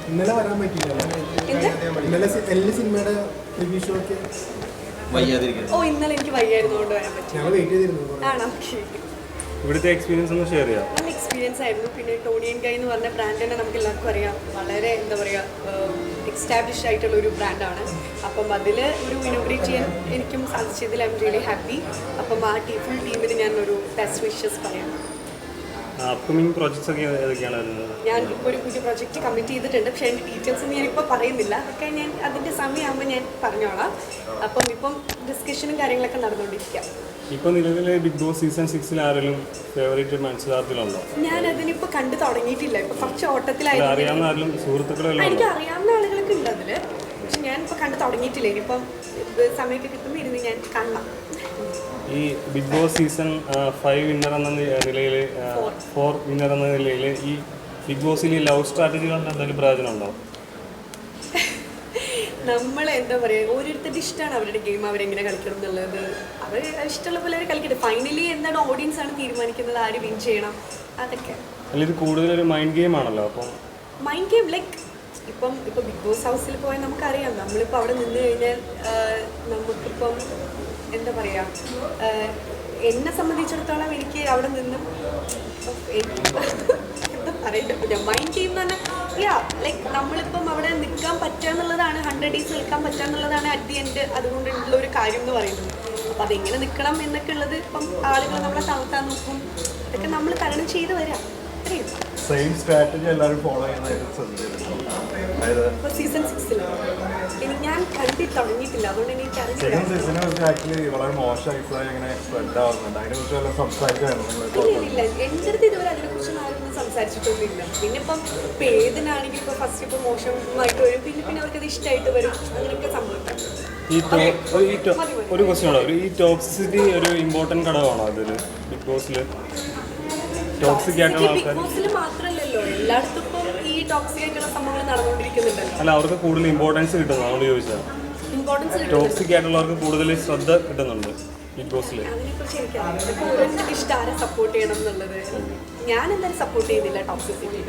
ഇന്നലെ വരാൻ പറ്റില്ല. ഇന്നലെ സിനിമയുടെ റിവ്യൂ ഷോക്ക് ഇന്നലെ എനിക്ക് വയ്യായിരുന്നുകൊണ്ട് വരാൻ പറ്റി. ഞങ്ങൾ വെയിറ്റ് ചെയ്തിരുന്നു. ആണോ? ഇവിടുത്തെ എക്സ്പീരിയൻസ് ഒന്ന് ഷെയർ ചെയ്യാം. നല്ല എക്സ്പീരിയൻസ് ആയിരുന്നു. പിന്നെ ടോണി ആൻഡ് ഗൈ എന്ന് പറഞ്ഞ ബ്രാൻഡ് തന്നെ നമുക്ക് എല്ലാവർക്കും അറിയാം, വളരെ എന്താ പറയുക എക്സ്റ്റാബ്ലിഷ് ആയിട്ടുള്ള ഒരു ബ്രാൻഡാണ്. അപ്പം അതിൽ ഒരു ഇനോഗ്രേറ്റ് ചെയ്യാൻ എനിക്കും സാധിച്ചതിൽ ഐ എം റിയലി ഹാപ്പി. അപ്പം ആ ഫുൾ ടീമിന് ഞാൻ ഒരു ബെസ്റ്റ് വിഷസ് പറയാം. അപ്കമിങ് പ്രോജക്ട്സ് ഒക്കെ ഏതൊക്കെയാണ്? ഞാൻ ഇപ്പോൾ ഒരു പുതിയ പ്രോജക്റ്റ് കമ്മിറ്റ് ചെയ്തിട്ടുണ്ട്. പക്ഷേ അതിൻ്റെ ഡീറ്റെയിൽസ് ഒന്നും ഞാനിപ്പോൾ പറയുന്നില്ല. അതൊക്കെ ഞാൻ അതിൻ്റെ സമയമാകുമ്പോൾ ഞാൻ പറഞ്ഞോളാം. അപ്പം ഇപ്പം ഡിസ്കഷനും കാര്യങ്ങളൊക്കെ നടന്നുകൊണ്ടിരിക്കുക. ഇപ്പോൾ നിലവിലെ ബിഗ് ബോസ് സീസൺ 6 ആരെങ്കിലും ഫേവറേറ്റ് മത്സരാർത്ഥികളുണ്ടോ? ഞാൻ അതിനിപ്പോൾ കണ്ടു തുടങ്ങിയിട്ടില്ല. ഇപ്പോൾ കുറച്ച് ഓട്ടത്തിലായിരുന്നു. അറിയാവുന്ന ആരെങ്കിലും സുഹൃത്തുക്കളെല്ലാം? എനിക്ക് അറിയാവുന്ന ആളുകളൊക്കെ ഉണ്ട് അതിൽ. പക്ഷെ ഞാനിപ്പോൾ കണ്ടു തുടങ്ങിയിട്ടില്ല. ഇനിയിപ്പം സമയമൊക്കെ കിട്ടുമ്പോൾ ഇരുന്ന് ഞാൻ കാണാം. ഈ ബിഗ് ബോസ് സീസൺ 5 വിന്നർ എന്ന നിലയിൽ 4 വിന്നർ എന്ന നിലയിൽ ഈ ബിഗ് ബോസിൽ ഈ ലവ് സ്ട്രാറ്റജികളുടെ എന്തെങ്കിലും പ്രയോജനം ഉണ്ടോ? നമ്മൾ എന്താ പറയുക, ഓരോരുത്തരുടെ ഇഷ്ടമാണ് അവരുടെ ഗെയിം, അവരെങ്ങനെ കളിക്കണം എന്നുള്ളത്. അവർ ഇഷ്ടമുള്ള പോലെ അവർ കളിക്കട്ടെ. ഫൈനലി എന്താണ് ഓഡിയൻസ് ആണ് തീരുമാനിക്കുന്നത് ആര് വിൻ ചെയ്യണം. അതൊക്കെ അല്ല, ഇത് കൂടുതലൊരു മൈൻഡ് ഗെയിം ആണല്ലോ. അപ്പം മൈൻഡ് ഗെയിം ലൈക്ക് ഇപ്പം ബിഗ് ബോസ് ഹൗസിൽ പോയാൽ നമുക്കറിയാം, നമ്മളിപ്പോൾ അവിടെ നിന്ന് കഴിഞ്ഞാൽ നമുക്കിപ്പം എന്താ പറയുക, എന്നെ സംബന്ധിച്ചിടത്തോളം എനിക്ക് അവിടെ നിന്നും എന്താ പറയണ്ട, മൈൻഡ് ഗെയിം എന്ന് പറഞ്ഞാൽ ലൈക്ക് നമ്മളിപ്പം അവിടെ നിൽക്കാൻ പറ്റുക എന്നുള്ളതാണ്, 100 days നിൽക്കാൻ പറ്റുക എന്നുള്ളതാണ് അറ്റ് ദി എൻഡ് അതുകൊണ്ടുള്ള ഒരു കാര്യം എന്ന് പറയുന്നത്. അപ്പോൾ അതെങ്ങനെ നിൽക്കണം എന്നൊക്കെ ഉള്ളത് ഇപ്പം ആളുകൾ നമ്മളെ തളർത്താൻ നോക്കും. അതൊക്കെ നമ്മൾ തരണം ചെയ്ത് വരാം. സെയിം സ്ട്രാറ്റജി എല്ലാവരും ഫോളോ ചെയ്യുന്നതായിട്ട് ശ്രദ്ധിച്ചിട്ടുണ്ട്. ഇപ്പോൾ സീസൺ 6 ഞാൻ കണ്ടി തുടങ്ങിയിട്ടില്ല, അതുകൊണ്ട് എനിക്കറിയില്ല. സീസണെ കുറിച്ച് ആക്ച്വലി വളരെ മോശം അഭിപ്രായം ഇങ്ങനെ സ്പ്രെഡ് ആവുന്നുണ്ട്. അതിനെക്കുറിച്ച് വല്ല സംസാരിച്ചായിരുന്നു? ഇല്ല, എൻ്റെ അടുത്ത് ഇതുവരെ അതിനെക്കുറിച്ച് ആരും സംസാരിച്ചിട്ടൊന്നുമില്ല. പിന്നെ ഇപ്പം ഏതിനാണെങ്കിലും ഇപ്പോൾ ഫസ്റ്റ് ഇപ്പോൾ മോശമായിട്ട് വരും, പിന്നെ അവർക്കത് ഇഷ്ടമായിട്ട് വരും, അങ്ങനെയൊക്കെ സംഭവിക്കാം. ഒരു ക്വസ്റ്റ്യൻ ഉണ്ടോ, ഈ ടോക്സിസിറ്റി ഒരു ഇമ്പോർട്ടൻറ്റ് ഘടകമാണോ അതിൽ ബിഗ് ബോസിൽ? ടോക്സിക് ആയിട്ടുള്ള ആൾക്കാർ ബിഗ് ബോസിൽ മാത്രമല്ലല്ലോ, എല്ലായിടത്തും ഇപ്പം ഈ ടോക്സിക് ആയിട്ടുള്ള സംഭവങ്ങൾ നടന്നുകൊണ്ടിരിക്കുന്നുണ്ടല്ലോ. അല്ല, അവർക്ക് കൂടുതൽ ഇമ്പോർട്ടൻസ് കിട്ടുന്നു, അതുകൊണ്ട് ചോദിച്ചാൽ. ഇമ്പോർട്ടൻസ് ടോക്സിക് ആയിട്ടുള്ളവർക്ക് കൂടുതൽ ശ്രദ്ധ കിട്ടുന്നുണ്ട് ബിഗ് ബോസിൽ. അതിനെക്കുറിച്ച് എനിക്കറിയാം. ഓരോരുത്തരുടെ ഇഷ്ടം ആരെ സപ്പോർട്ട് ചെയ്യണം എന്നുള്ളത്. ഞാൻ എന്തായാലും സപ്പോർട്ട് ചെയ്യുന്നില്ല ടോക്സിസിറ്റി.